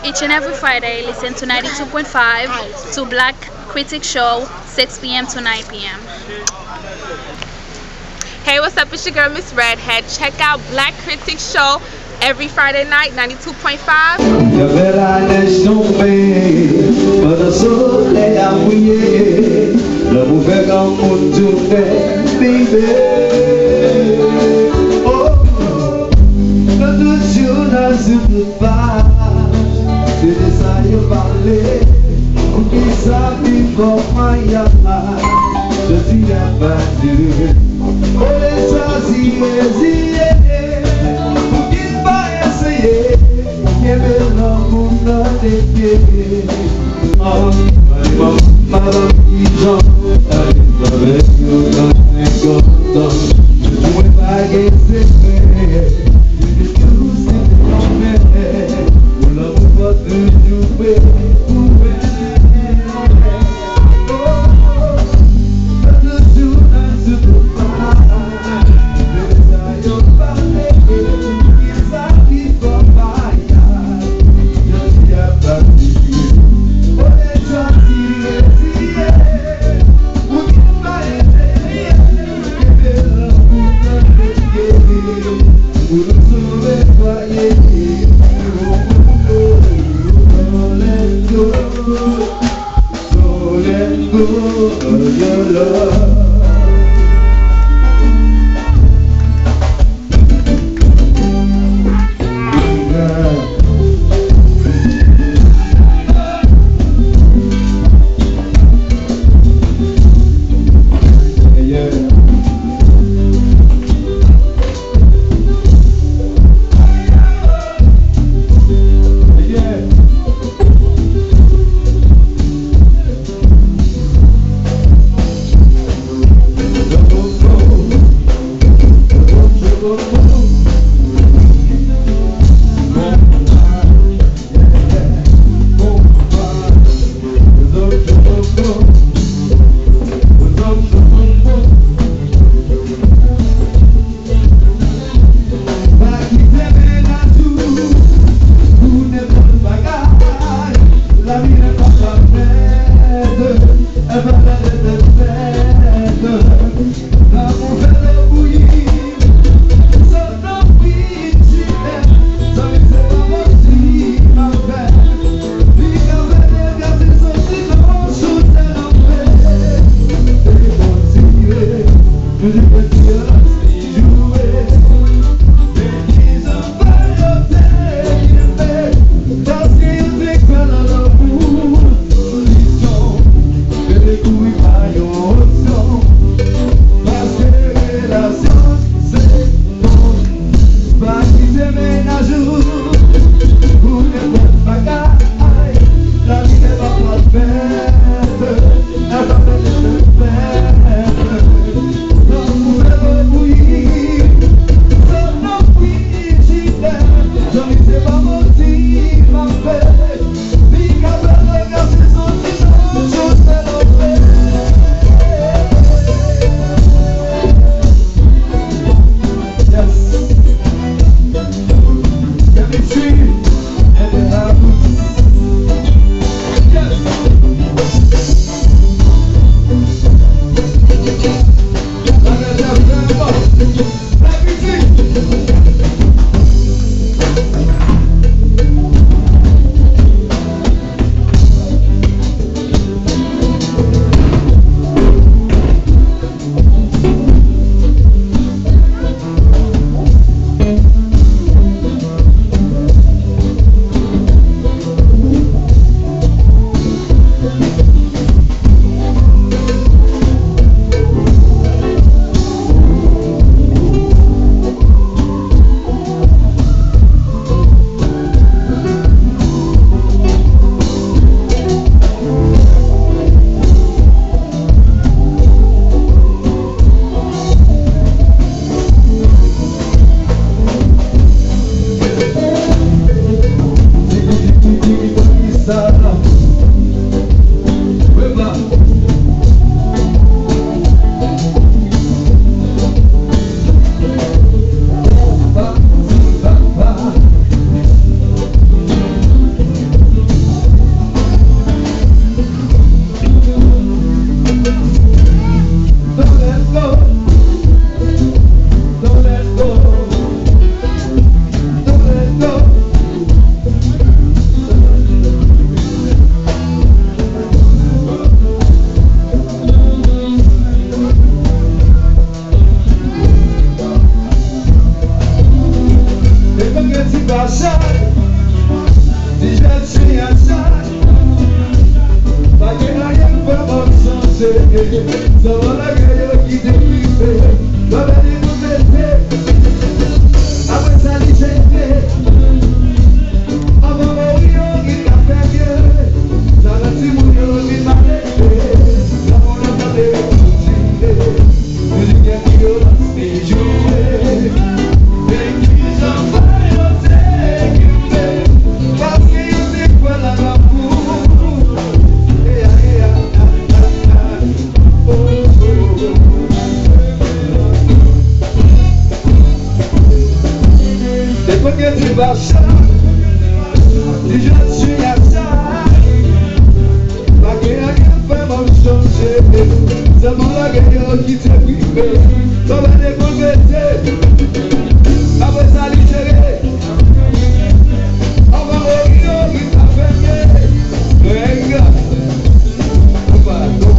Each and every Friday, listen to 92.5 to Black Critic Show, 6 p.m. to 9 p.m. Hey, what's up? It's your girl, Miss Redhead. Check out Black Critic Show every Friday night, 92.5. passar, déjà tu as ça. Pas que rien ne peut m'absenter. Ça va la gueule qui te prive. Va venir nous aider. Après ça, il s'est fait. Avant mourir, il t'a fait bien. Ça va si mourir, il m'a laissé. La bonne année, musique est violence, mais jouer. Mais qu'ils en fassent, c'est qu'ils fait. Parce qu'ils disent quoi la l'amour. Depois que tu baixar, déjà tu as ça. Pas que rien peut me changer. Seulement la gueule qui te prive. Ça va décompresser. Après ça, libérer. On va mourir, il t'a fait bien. Mais gars, on va donc.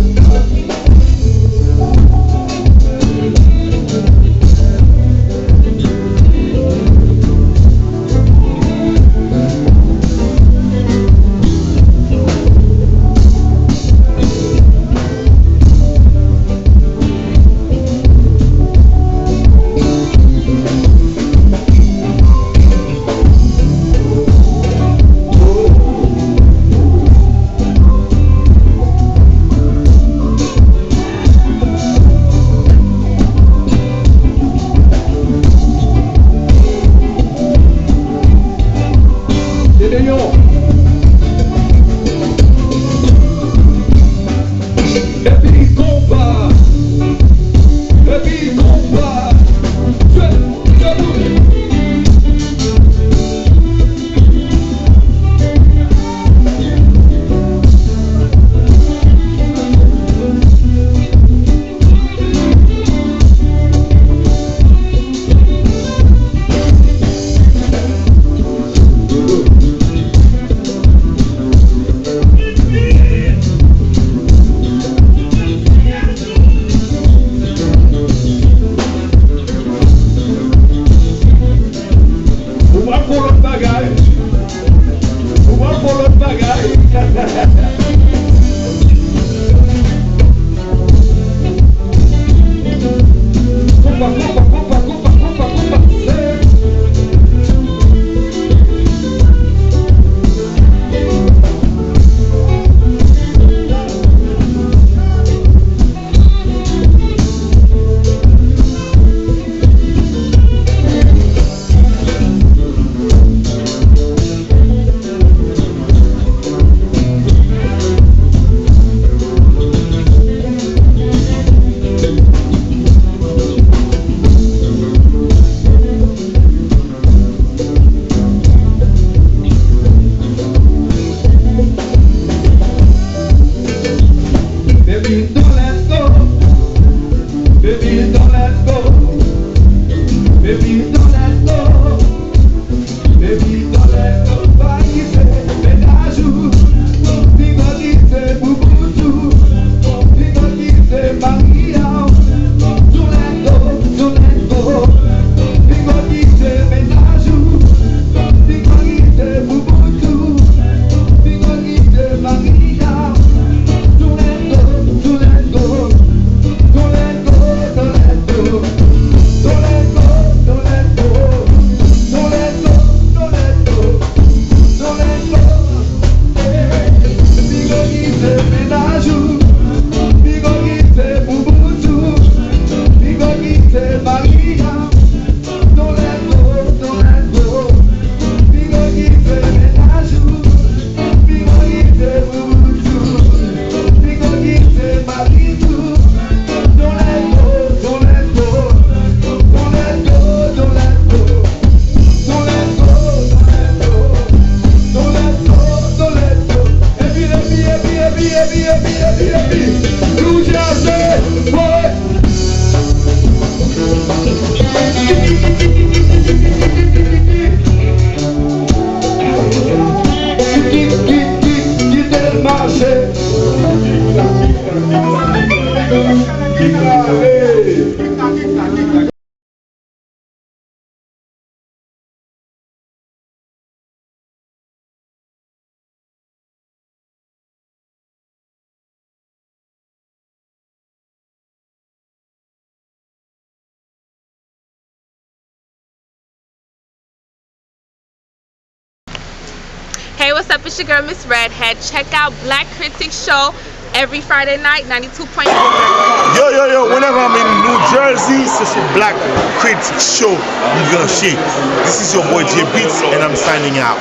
up? It's your girl, Miss Redhead. Check out Black Critic Show every Friday night, 92.5. Yo, whenever I'm in New Jersey, c'est sur Black Critic Show, New Jersey. This is your boy J Beats and I'm signing out.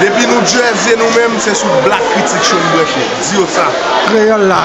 Depuis New Jersey, nous-mêmes, c'est sur Black Critic Show, New Jersey. Dis-yo ça. Créole là.